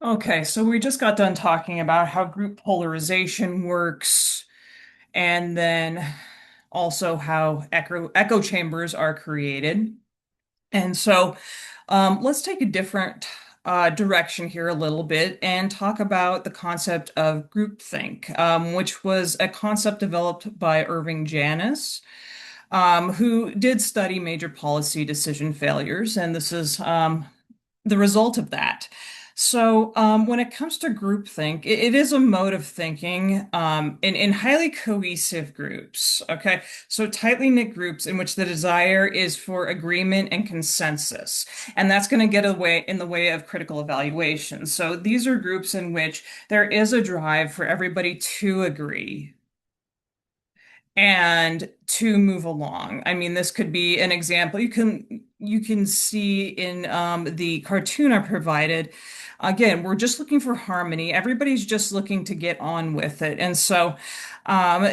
Okay, so we just got done talking about how group polarization works, and then also how echo chambers are created. And so let's take a different direction here a little bit and talk about the concept of groupthink, which was a concept developed by Irving Janis, who did study major policy decision failures, and this is the result of that. So, when it comes to groupthink, it is a mode of thinking in highly cohesive groups. Okay. So, tightly knit groups in which the desire is for agreement and consensus. And that's going to get away in the way of critical evaluation. So, these are groups in which there is a drive for everybody to agree and to move along. I mean, this could be an example. You can see in the cartoon I provided. Again, we're just looking for harmony. Everybody's just looking to get on with it. And so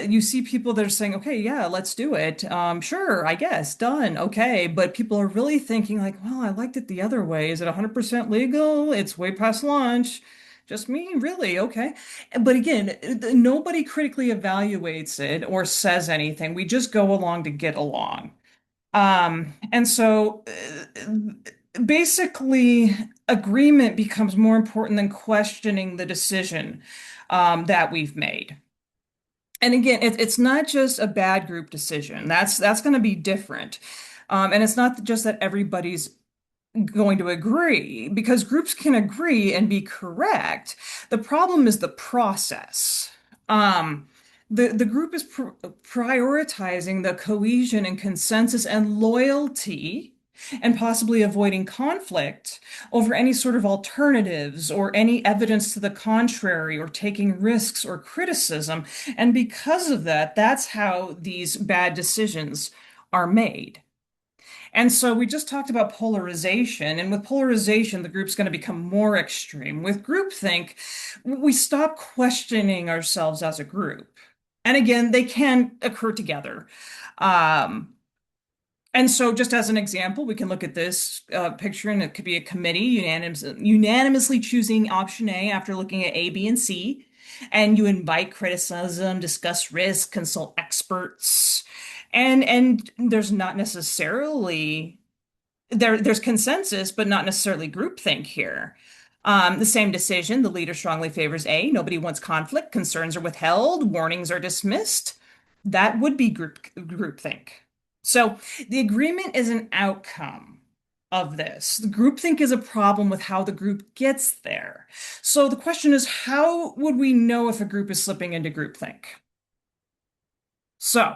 you see people that are saying, okay, yeah, let's do it. Sure, I guess, done. Okay. But people are really thinking like, well, I liked it the other way. Is it 100% legal? It's way past lunch. Just me? Really? Okay. But again, nobody critically evaluates it or says anything. We just go along to get along. And so basically, agreement becomes more important than questioning the decision that we've made. And again, it's not just a bad group decision. That's going to be different. And it's not just that everybody's going to agree because groups can agree and be correct. The problem is the process. Um, the group is prioritizing the cohesion and consensus and loyalty and possibly avoiding conflict over any sort of alternatives or any evidence to the contrary or taking risks or criticism. And because of that, that's how these bad decisions are made. And so we just talked about polarization, and with polarization, the group's going to become more extreme. With groupthink, we stop questioning ourselves as a group. And again, they can occur together. Um, and so, just as an example, we can look at this picture, and it could be a committee unanimously choosing option A after looking at A, B, and C. And you invite criticism, discuss risk, consult experts. And there's not necessarily there's consensus, but not necessarily groupthink here. The same decision, the leader strongly favors A. Nobody wants conflict. Concerns are withheld. Warnings are dismissed. That would be groupthink. So the agreement is an outcome of this. The groupthink is a problem with how the group gets there. So the question is, how would we know if a group is slipping into groupthink? So,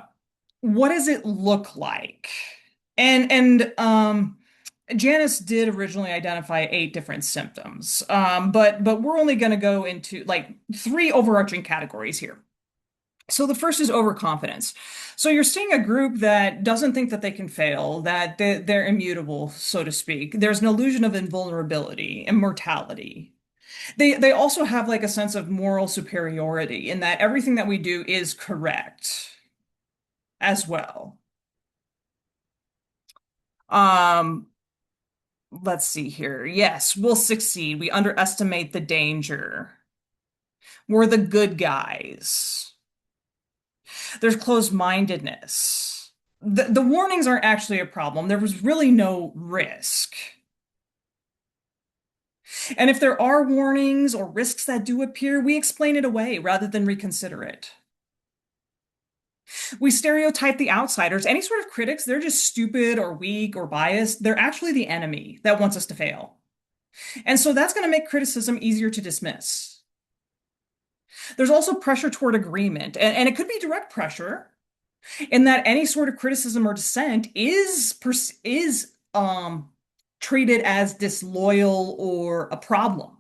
what does it look like? And Janice did originally identify 8 different symptoms, but we're only going to go into like 3 overarching categories here. So the first is overconfidence. So you're seeing a group that doesn't think that they can fail, that they're immutable, so to speak. There's an illusion of invulnerability, immortality. They also have like a sense of moral superiority in that everything that we do is correct as well. Um, let's see here. Yes, we'll succeed. We underestimate the danger. We're the good guys. There's closed-mindedness. The warnings aren't actually a problem. There was really no risk. And if there are warnings or risks that do appear, we explain it away rather than reconsider it. We stereotype the outsiders. Any sort of critics, they're just stupid or weak or biased. They're actually the enemy that wants us to fail. And so that's going to make criticism easier to dismiss. There's also pressure toward agreement, and it could be direct pressure in that any sort of criticism or dissent is treated as disloyal or a problem.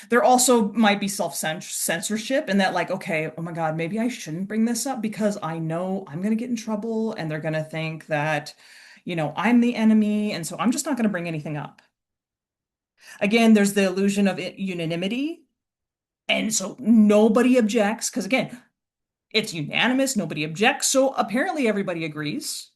There also might be self-censorship in that, like, okay, oh my God, maybe I shouldn't bring this up because I know I'm going to get in trouble and they're going to think that, I'm the enemy. And so I'm just not going to bring anything up. Again, there's the illusion of unanimity. And so nobody objects because, again, it's unanimous, nobody objects. So apparently everybody agrees.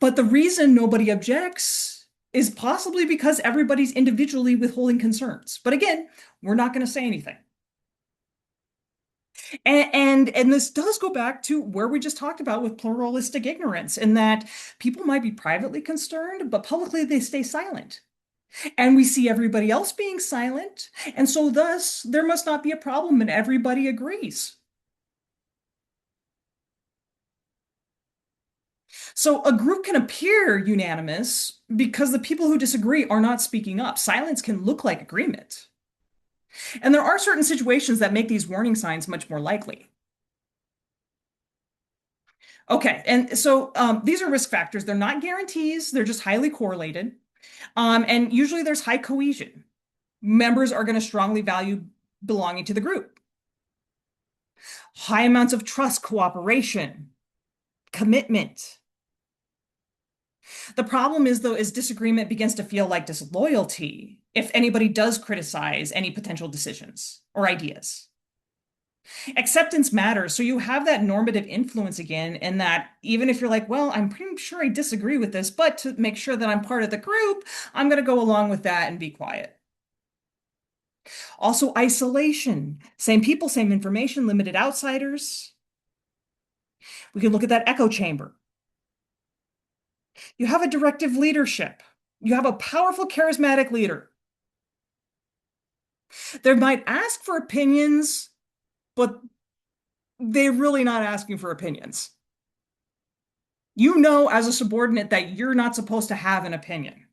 But the reason nobody objects is possibly because everybody's individually withholding concerns. But again, we're not going to say anything. And this does go back to where we just talked about with pluralistic ignorance, in that people might be privately concerned, but publicly they stay silent. And we see everybody else being silent, and so thus there must not be a problem, and everybody agrees. So a group can appear unanimous because the people who disagree are not speaking up. Silence can look like agreement. And there are certain situations that make these warning signs much more likely. Okay, and so these are risk factors. They're not guarantees, they're just highly correlated. And usually there's high cohesion. Members are going to strongly value belonging to the group. High amounts of trust, cooperation, commitment. The problem is, though, is disagreement begins to feel like disloyalty if anybody does criticize any potential decisions or ideas. Acceptance matters. So you have that normative influence again, in that even if you're like, well, I'm pretty sure I disagree with this, but to make sure that I'm part of the group, I'm going to go along with that and be quiet. Also, isolation. Same people, same information, limited outsiders. We can look at that echo chamber. You have a directive leadership. You have a powerful, charismatic leader. They might ask for opinions, but they're really not asking for opinions. You know, as a subordinate, that you're not supposed to have an opinion.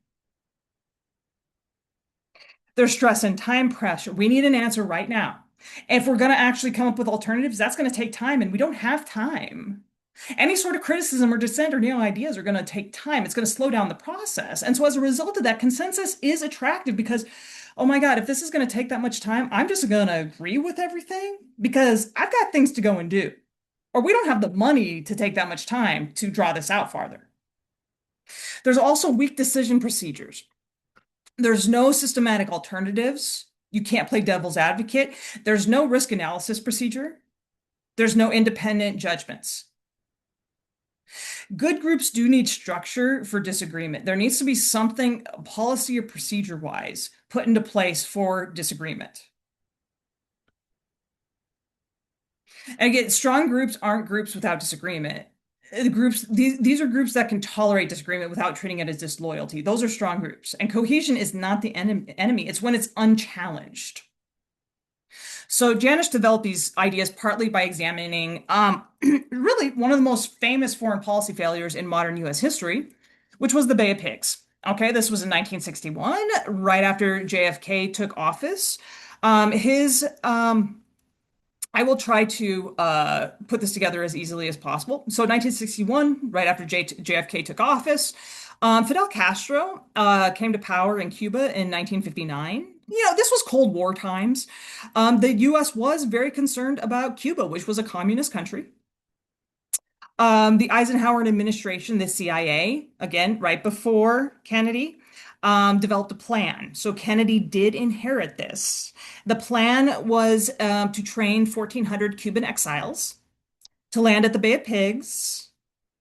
There's stress and time pressure. We need an answer right now. If we're going to actually come up with alternatives, that's going to take time, and we don't have time. Any sort of criticism or dissent or new ideas are going to take time. It's going to slow down the process. And so as a result of that, consensus is attractive because, oh my God, if this is going to take that much time, I'm just going to agree with everything because I've got things to go and do. Or we don't have the money to take that much time to draw this out farther. There's also weak decision procedures. There's no systematic alternatives. You can't play devil's advocate. There's no risk analysis procedure. There's no independent judgments. Good groups do need structure for disagreement. There needs to be something policy or procedure wise put into place for disagreement. And again, strong groups aren't groups without disagreement. These are groups that can tolerate disagreement without treating it as disloyalty. Those are strong groups. And cohesion is not the enemy. It's when it's unchallenged. So Janisch developed these ideas partly by examining really one of the most famous foreign policy failures in modern US history, which was the Bay of Pigs. Okay, this was in 1961, right after JFK took office. His I will try to put this together as easily as possible. So 1961, right after JFK took office, Fidel Castro came to power in Cuba in 1959. You know, this was Cold War times. The US was very concerned about Cuba, which was a communist country. The Eisenhower administration, the CIA, again, right before Kennedy, developed a plan. So Kennedy did inherit this. The plan was to train 1,400 Cuban exiles to land at the Bay of Pigs,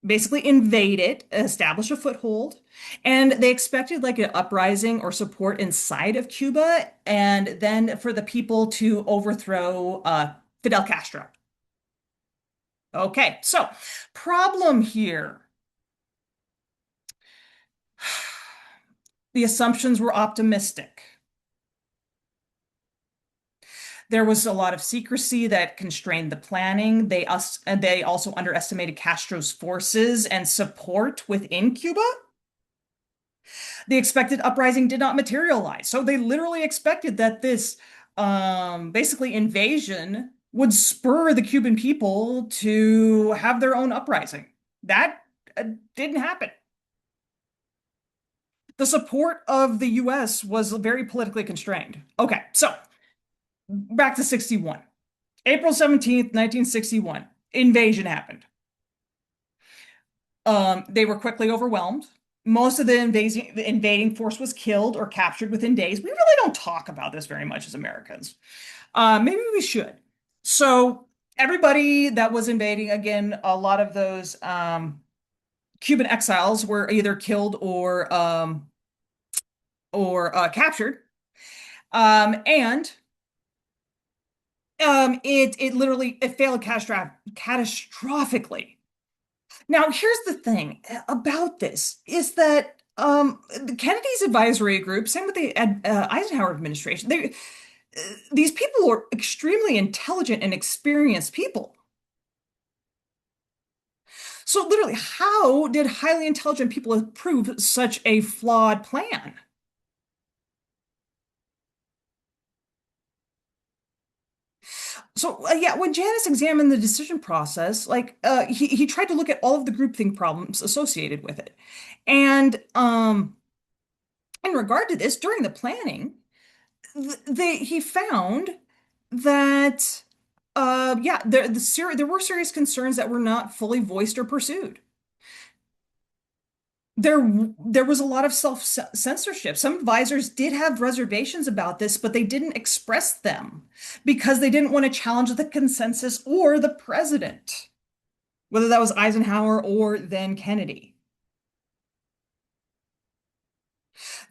basically invade it, establish a foothold, and they expected like an uprising or support inside of Cuba, and then for the people to overthrow Fidel Castro. Okay, so problem here. The assumptions were optimistic. There was a lot of secrecy that constrained the planning. They also underestimated Castro's forces and support within Cuba. The expected uprising did not materialize. So they literally expected that this basically invasion would spur the Cuban people to have their own uprising. That didn't happen. The support of the US was very politically constrained. Okay, so back to 61. April 17th, 1961, invasion happened. They were quickly overwhelmed. Most of the invading force was killed or captured within days. We really don't talk about this very much as Americans. Maybe we should. So everybody that was invading, again, a lot of those Cuban exiles were either killed or or captured. And it literally it failed catastrophically. Now, here's the thing about this is that the Kennedy's advisory group, same with the Eisenhower administration, these people are extremely intelligent and experienced people. So, literally, how did highly intelligent people approve such a flawed plan? So, yeah, when Janice examined the decision process, he tried to look at all of the groupthink problems associated with it. And in regard to this, during the planning, he found that yeah, there were serious concerns that were not fully voiced or pursued. There was a lot of self-censorship. Some advisors did have reservations about this, but they didn't express them because they didn't want to challenge the consensus or the president, whether that was Eisenhower or then Kennedy.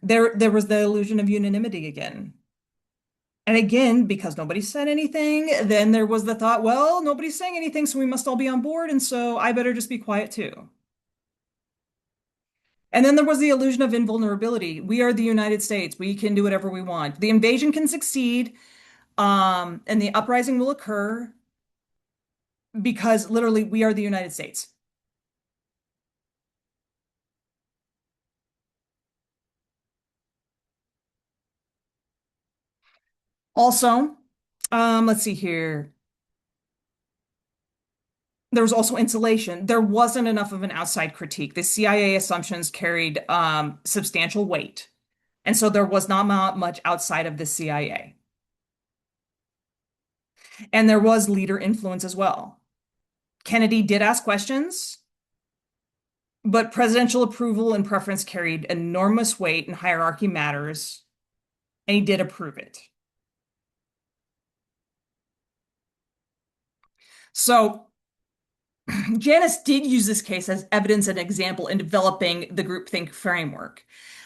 There was the illusion of unanimity again. And again, because nobody said anything, then there was the thought, well, nobody's saying anything, so we must all be on board, and so I better just be quiet too. And then there was the illusion of invulnerability. We are the United States. We can do whatever we want. The invasion can succeed, and the uprising will occur because literally we are the United States. Also, let's see here. There was also insulation. There wasn't enough of an outside critique. The CIA assumptions carried substantial weight. And so there was not much outside of the CIA. And there was leader influence as well. Kennedy did ask questions, but presidential approval and preference carried enormous weight in hierarchy matters, and he did approve it. So Janice did use this case as evidence and example in developing the groupthink framework.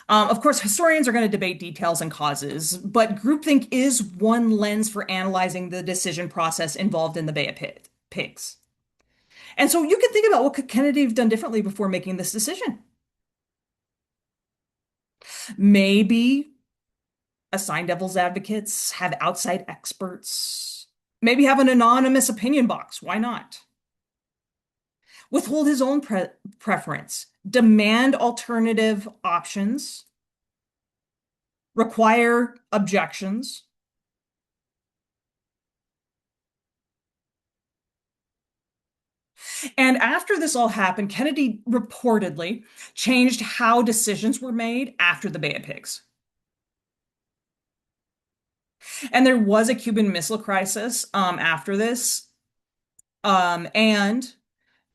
Of course, historians are going to debate details and causes, but groupthink is one lens for analyzing the decision process involved in the Bay of Pigs. And so you can think about what could Kennedy have done differently before making this decision. Maybe assign devil's advocates, have outside experts, maybe have an anonymous opinion box. Why not? Withhold his own preference, demand alternative options, require objections. And after this all happened, Kennedy reportedly changed how decisions were made after the Bay of Pigs. And there was a Cuban Missile Crisis after this. And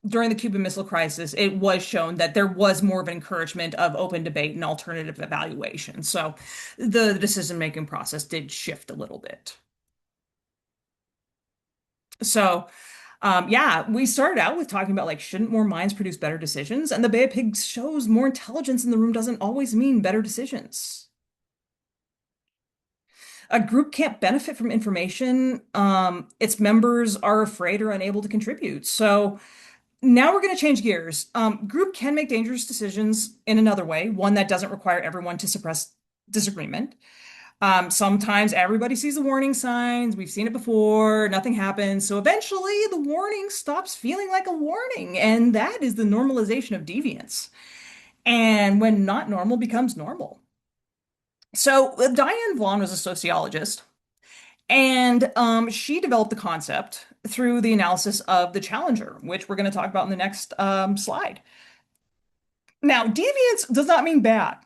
during the Cuban Missile Crisis, it was shown that there was more of an encouragement of open debate and alternative evaluation. So the decision-making process did shift a little bit. So, yeah, we started out with talking about like, shouldn't more minds produce better decisions? And the Bay of Pigs shows more intelligence in the room doesn't always mean better decisions. A group can't benefit from information its members are afraid or unable to contribute. So now we're going to change gears. Group can make dangerous decisions in another way, one that doesn't require everyone to suppress disagreement. Sometimes everybody sees the warning signs. We've seen it before. Nothing happens. So eventually the warning stops feeling like a warning. And that is the normalization of deviance. And when not normal becomes normal. So Diane Vaughan was a sociologist, and she developed the concept through the analysis of the challenger, which we're going to talk about in the next slide. Now, deviance does not mean bad.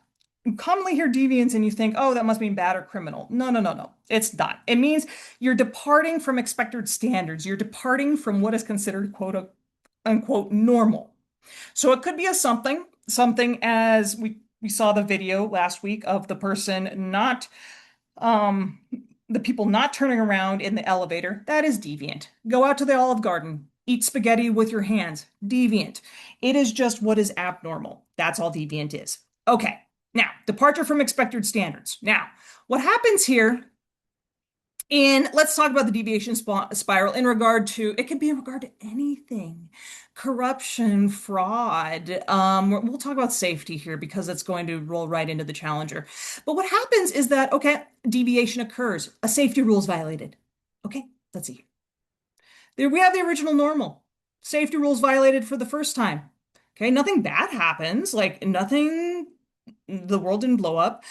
You commonly hear deviance and you think, oh, that must mean bad or criminal. No, no, no, no. It's not. It means you're departing from expected standards. You're departing from what is considered quote unquote normal. So it could be a something as we saw the video last week of the person not um the people not turning around in the elevator. That is deviant. Go out to the Olive Garden, eat spaghetti with your hands. Deviant. It is just what is abnormal. That's all deviant is. Okay. Now, departure from expected standards. Now, what happens here in, let's talk about the deviation spiral in regard to, it could be in regard to anything, corruption, fraud. We'll talk about safety here because it's going to roll right into the challenger. But what happens is that, okay, deviation occurs, a safety rule is violated. Okay, let's see. There we have the original normal. Safety rules violated for the first time. Okay, nothing bad happens, like nothing, the world didn't blow up.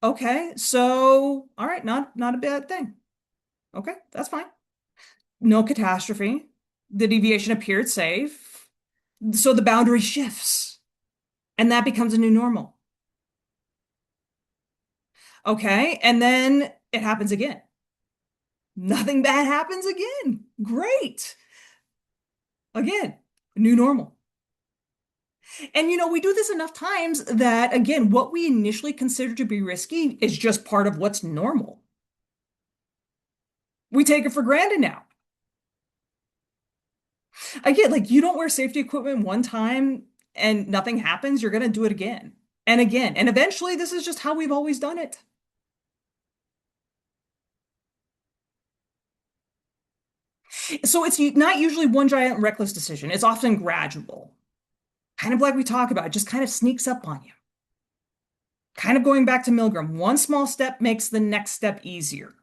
Okay, so all right, not a bad thing. Okay, that's fine. No catastrophe. The deviation appeared safe. So the boundary shifts, and that becomes a new normal. Okay, and then it happens again. Nothing bad happens again. Great. Again, new normal. And we do this enough times that, again, what we initially consider to be risky is just part of what's normal. We take it for granted now. Again, like you don't wear safety equipment one time and nothing happens, you're going to do it again and again. And eventually, this is just how we've always done it. So it's not usually one giant reckless decision, it's often gradual. Kind of like we talk about, it just kind of sneaks up on you. Kind of going back to Milgram, one small step makes the next step easier.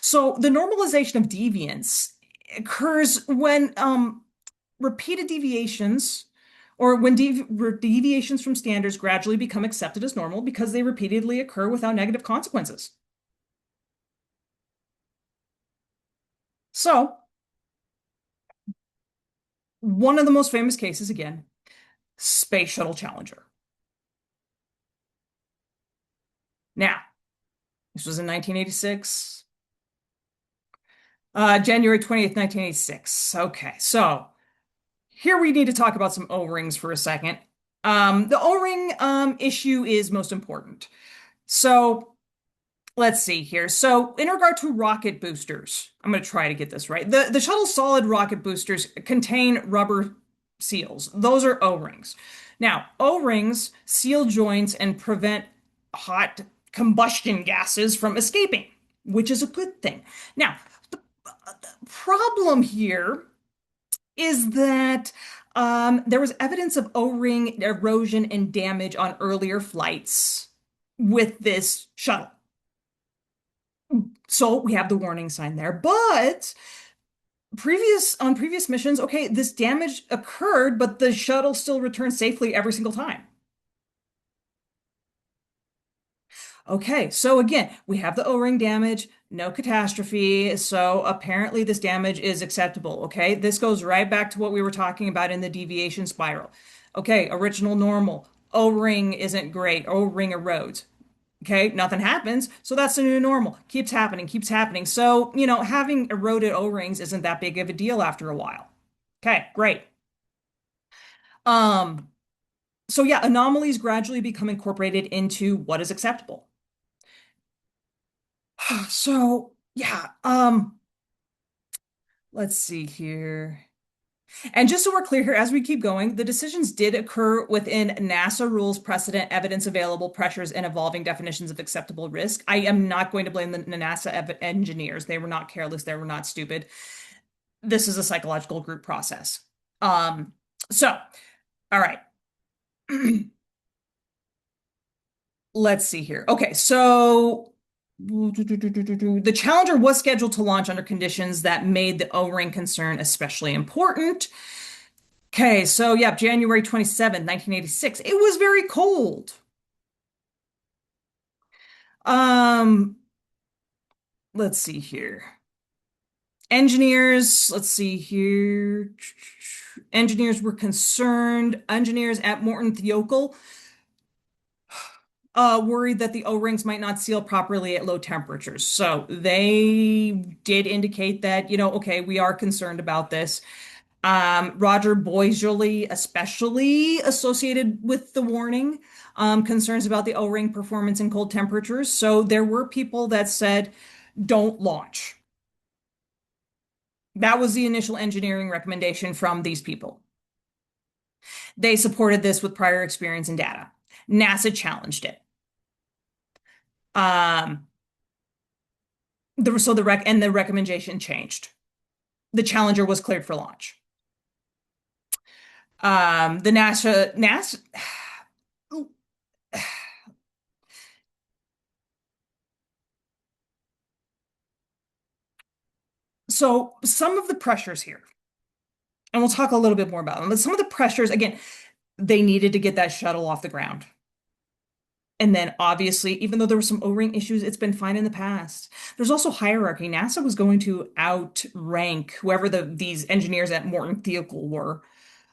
So the normalization of deviance occurs when repeated deviations or when deviations from standards gradually become accepted as normal because they repeatedly occur without negative consequences. So, one of the most famous cases, again, Space Shuttle Challenger. Now, this was in 1986, January 20th, 1986. Okay, so here we need to talk about some O-rings for a second. The O-ring issue is most important. So, let's see here. So, in regard to rocket boosters, I'm going to try to get this right. The shuttle solid rocket boosters contain rubber seals. Those are O-rings. Now, O-rings seal joints and prevent hot combustion gases from escaping, which is a good thing. Now, the problem here is that there was evidence of O-ring erosion and damage on earlier flights with this shuttle. So we have the warning sign there. But previous missions, okay, this damage occurred, but the shuttle still returned safely every single time. Okay, so again, we have the O-ring damage, no catastrophe. So apparently this damage is acceptable. Okay, this goes right back to what we were talking about in the deviation spiral. Okay, original normal. O-ring isn't great. O-ring erodes. Okay, nothing happens. So that's the new normal. Keeps happening, keeps happening. So, having eroded O-rings isn't that big of a deal after a while. Okay, great. Um, so yeah, anomalies gradually become incorporated into what is acceptable. So, yeah, let's see here. And just so we're clear here, as we keep going, the decisions did occur within NASA rules, precedent, evidence available, pressures, and evolving definitions of acceptable risk. I am not going to blame the NASA engineers. They were not careless. They were not stupid. This is a psychological group process. So, all right. Let's see here. Okay, so the Challenger was scheduled to launch under conditions that made the O-ring concern especially important. Okay, so yeah, January 27th, 1986. It was very cold. Um, let's see here. Engineers, let's see here. Engineers were concerned. Engineers at Morton Thiokol worried that the O-rings might not seal properly at low temperatures. So they did indicate that, okay, we are concerned about this. Roger Boisjoli, especially associated with the warning, concerns about the O-ring performance in cold temperatures. So there were people that said, don't launch. That was the initial engineering recommendation from these people. They supported this with prior experience and data. NASA challenged it. Um, the recommendation changed. The Challenger was cleared for launch. The NASA so some of the pressures here, and we'll talk a little bit more about them, but some of the pressures, again, they needed to get that shuttle off the ground. And then obviously, even though there were some O-ring issues, it's been fine in the past. There's also hierarchy. NASA was going to outrank whoever these engineers at Morton Thiel were.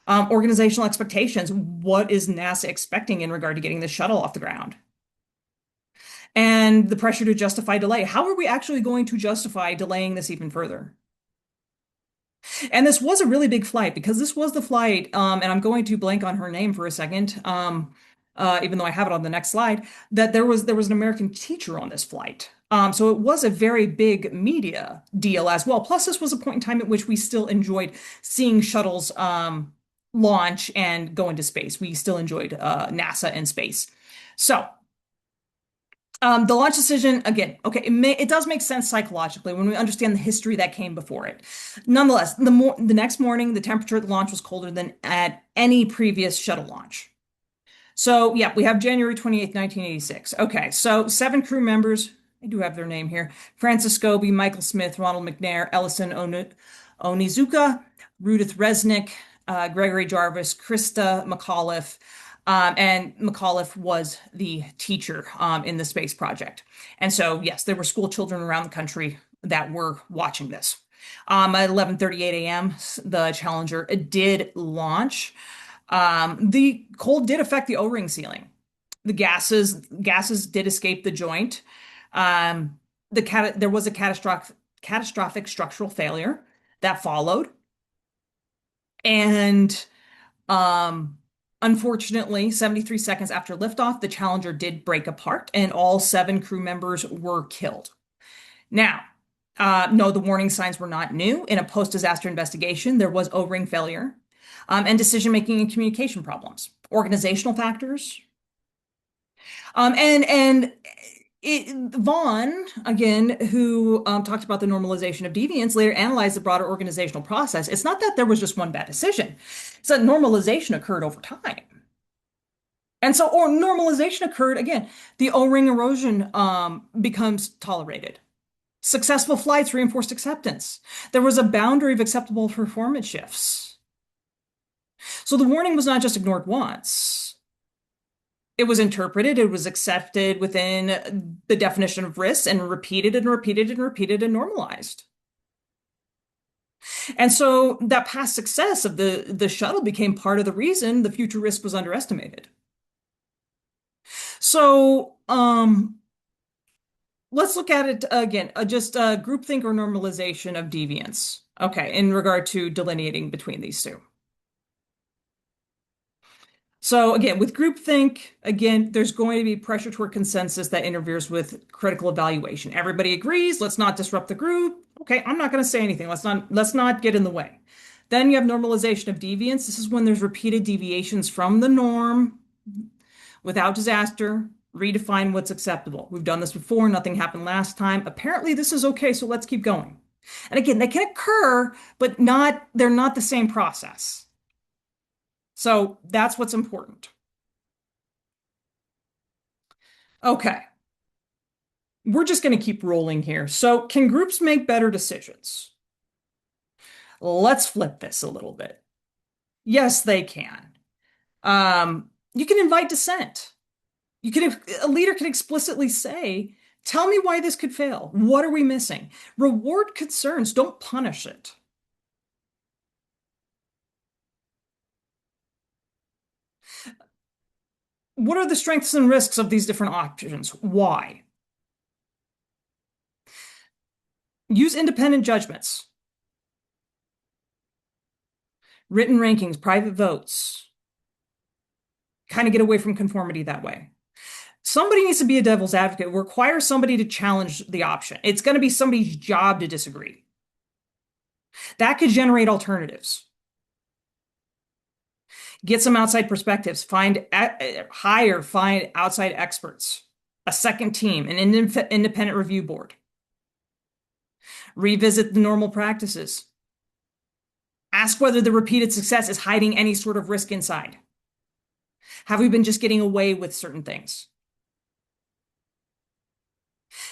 Organizational expectations. What is NASA expecting in regard to getting the shuttle off the ground? And the pressure to justify delay. How are we actually going to justify delaying this even further? And this was a really big flight because this was the flight, and I'm going to blank on her name for a second, even though I have it on the next slide, that there was an American teacher on this flight. So it was a very big media deal as well. Plus, this was a point in time at which we still enjoyed seeing shuttles launch and go into space. We still enjoyed NASA and space. So the launch decision, again, okay, it does make sense psychologically when we understand the history that came before it. Nonetheless, the next morning, the temperature at the launch was colder than at any previous shuttle launch. So, yeah, we have January 28th, 1986. Okay, so 7 crew members, I do have their name here: Francis Scobie, Michael Smith, Ronald McNair, Ellison Onizuka, Rudith Resnick, Gregory Jarvis, Krista McAuliffe, and McAuliffe was the teacher in the space project. And so, yes, there were school children around the country that were watching this. At 11:38 a.m., the Challenger did launch. The cold did affect the O-ring sealing. The gases did escape the joint. There was a catastrophic structural failure that followed. And unfortunately, 73 seconds after liftoff, the Challenger did break apart and all 7 crew members were killed. Now, no, the warning signs were not new. In a post-disaster investigation, there was O-ring failure, and decision-making and communication problems, organizational factors, and Vaughn, again, who talked about the normalization of deviance, later analyzed the broader organizational process. It's not that there was just one bad decision. It's that normalization occurred over time. And so, or normalization occurred, again, the O-ring erosion becomes tolerated. Successful flights reinforced acceptance. There was a boundary of acceptable performance shifts. So the warning was not just ignored once. It was interpreted, it was accepted within the definition of risks and repeated and repeated and repeated and normalized. And so that past success of the shuttle became part of the reason the future risk was underestimated. So let's look at it again, just groupthink or normalization of deviance. Okay, in regard to delineating between these two. So again, with groupthink, again, there's going to be pressure toward consensus that interferes with critical evaluation. Everybody agrees, let's not disrupt the group. Okay, I'm not going to say anything. Let's not get in the way. Then you have normalization of deviance. This is when there's repeated deviations from the norm without disaster. Redefine what's acceptable. We've done this before, nothing happened last time. Apparently this is okay, so let's keep going. And again, they can occur, but they're not the same process. So that's what's important. Okay. We're just going to keep rolling here. So can groups make better decisions? Let's flip this a little bit. Yes, they can. You can invite dissent. A leader can explicitly say, tell me why this could fail. What are we missing? Reward concerns, don't punish it. What are the strengths and risks of these different options? Why? Use independent judgments. Written rankings, private votes. Kind of get away from conformity that way. Somebody needs to be a devil's advocate, require somebody to challenge the option. It's going to be somebody's job to disagree. That could generate alternatives. Get some outside perspectives. Find outside experts, a second team, an independent review board. Revisit the normal practices. Ask whether the repeated success is hiding any sort of risk inside. Have we been just getting away with certain things?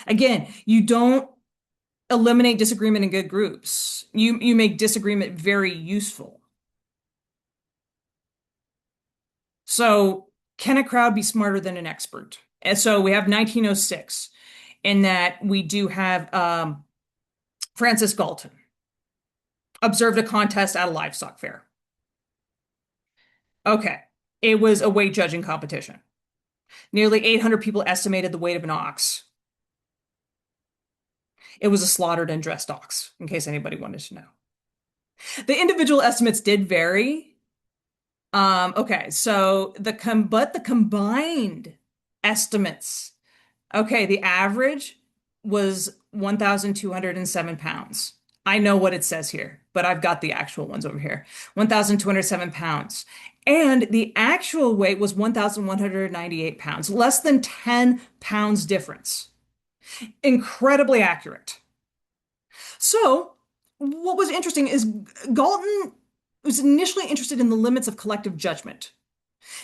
Again, you don't eliminate disagreement in good groups. You make disagreement very useful. So, can a crowd be smarter than an expert? And so we have 1906 in that we do have Francis Galton observed a contest at a livestock fair. Okay, it was a weight judging competition. Nearly 800 people estimated the weight of an ox. It was a slaughtered and dressed ox, in case anybody wanted to know. The individual estimates did vary. Okay, so the combined estimates. Okay, the average was 1,207 pounds. I know what it says here, but I've got the actual ones over here. 1,207 pounds. And the actual weight was 1,198 pounds, less than 10 pounds difference. Incredibly accurate. So, what was interesting is Galton was initially interested in the limits of collective judgment.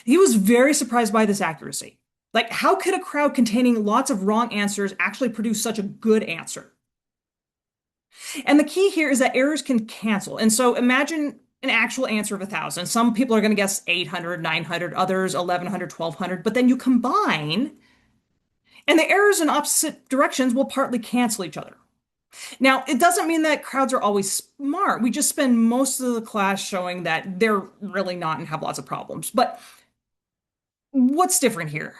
He was very surprised by this accuracy. Like, how could a crowd containing lots of wrong answers actually produce such a good answer? And the key here is that errors can cancel. And so imagine an actual answer of 1,000. Some people are going to guess 800, 900, others 1,100, 1,200, but then you combine, and the errors in opposite directions will partly cancel each other. Now, it doesn't mean that crowds are always smart. We just spend most of the class showing that they're really not and have lots of problems. But what's different here?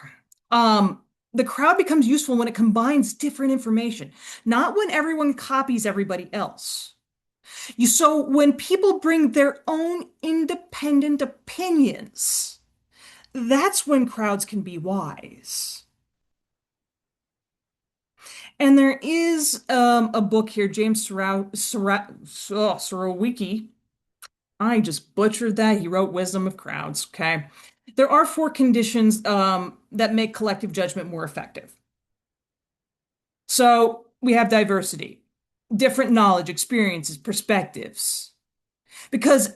The crowd becomes useful when it combines different information, not when everyone copies everybody else. So when people bring their own independent opinions, that's when crowds can be wise. And there is a book here, James Sorowicki. I just butchered that. He wrote Wisdom of Crowds. Okay. There are four conditions that make collective judgment more effective. So we have diversity, different knowledge, experiences, perspectives. Because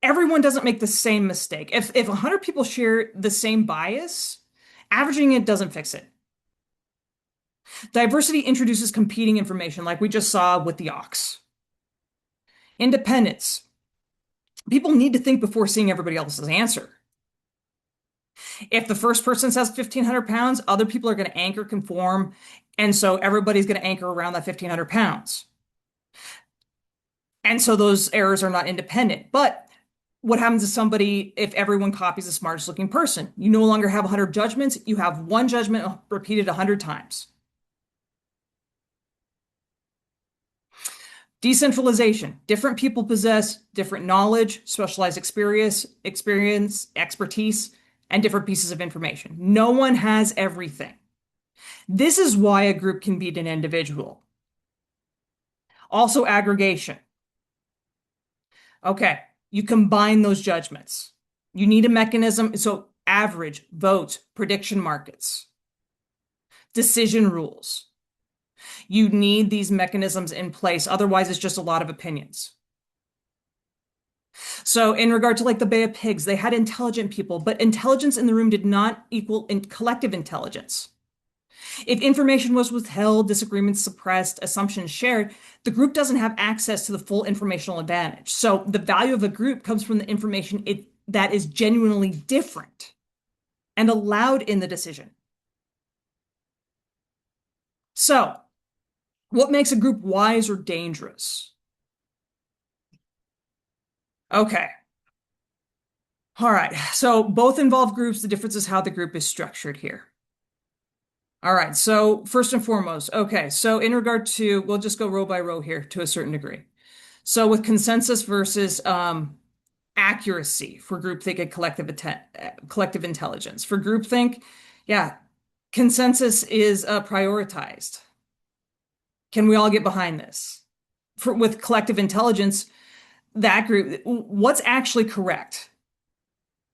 everyone doesn't make the same mistake. If 100 people share the same bias, averaging it doesn't fix it. Diversity introduces competing information, like we just saw with the ox. Independence. People need to think before seeing everybody else's answer. If the first person says 1,500 pounds, other people are going to anchor conform. And so everybody's going to anchor around that 1,500 pounds. And so those errors are not independent. But what happens to somebody if everyone copies the smartest looking person? You no longer have 100 judgments. You have one judgment repeated 100 times. Decentralization. Different people possess different knowledge, specialized experience, expertise, and different pieces of information. No one has everything. This is why a group can beat an individual. Also, aggregation. Okay, you combine those judgments. You need a mechanism. So, average, votes, prediction markets, decision rules. You need these mechanisms in place. Otherwise, it's just a lot of opinions. So in regard to like the Bay of Pigs, they had intelligent people, but intelligence in the room did not equal collective intelligence. If information was withheld, disagreements suppressed, assumptions shared, the group doesn't have access to the full informational advantage. So the value of a group comes from the information that is genuinely different and allowed in the decision. So, what makes a group wise or dangerous? Okay. All right. So both involve groups. The difference is how the group is structured here. All right. So first and foremost, okay. So in regard to, we'll just go row by row here to a certain degree. So with consensus versus accuracy for groupthink and collective intelligence. For groupthink, yeah, consensus is prioritized. Can we all get behind this? With collective intelligence, that group, what's actually correct?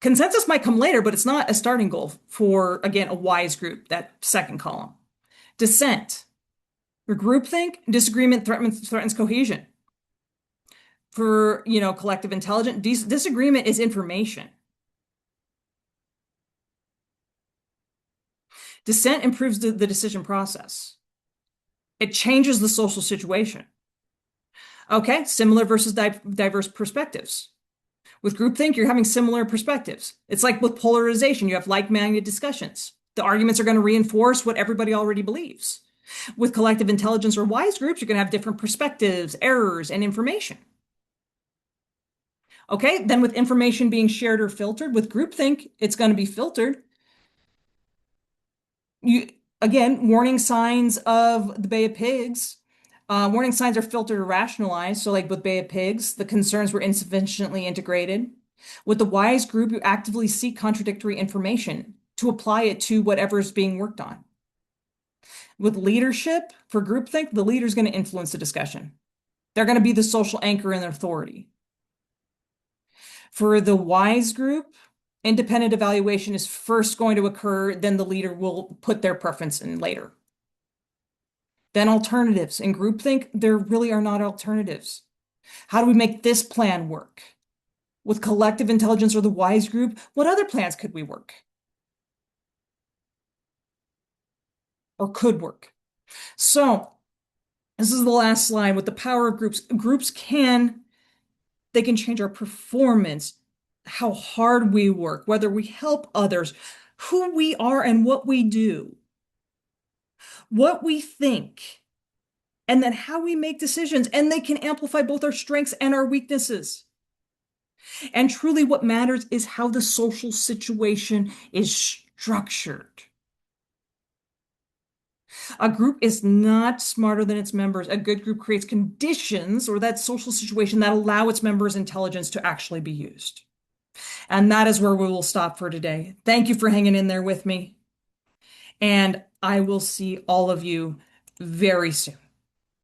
Consensus might come later, but it's not a starting goal for, again, a wise group, that second column. Dissent. For groupthink, disagreement threatens cohesion. For, collective intelligence, disagreement is information. Dissent improves the decision process. It changes the social situation. Okay, similar versus diverse perspectives. With groupthink, you're having similar perspectives. It's like with polarization, you have like-minded discussions. The arguments are going to reinforce what everybody already believes. With collective intelligence or wise groups, you're going to have different perspectives, errors, and information. Okay, then with information being shared or filtered, with groupthink, it's going to be filtered. You again, warning signs of the Bay of Pigs. Warning signs are filtered or rationalized. So, like with Bay of Pigs, the concerns were insufficiently integrated. With the wise group, you actively seek contradictory information to apply it to whatever is being worked on. With leadership, for groupthink, the leader is going to influence the discussion. They're going to be the social anchor and authority. For the wise group, independent evaluation is first going to occur, then the leader will put their preference in later. Then alternatives. In groupthink, there really are not alternatives. How do we make this plan work? With collective intelligence or the wise group, what other plans could we work? Or could work? So, this is the last slide. With the power of groups, they can change our performance, how hard we work, whether we help others, who we are and what we do, what we think, and then how we make decisions. And they can amplify both our strengths and our weaknesses. And truly, what matters is how the social situation is structured. A group is not smarter than its members. A good group creates conditions or that social situation that allow its members' intelligence to actually be used. And that is where we will stop for today. Thank you for hanging in there with me. And I will see all of you very soon.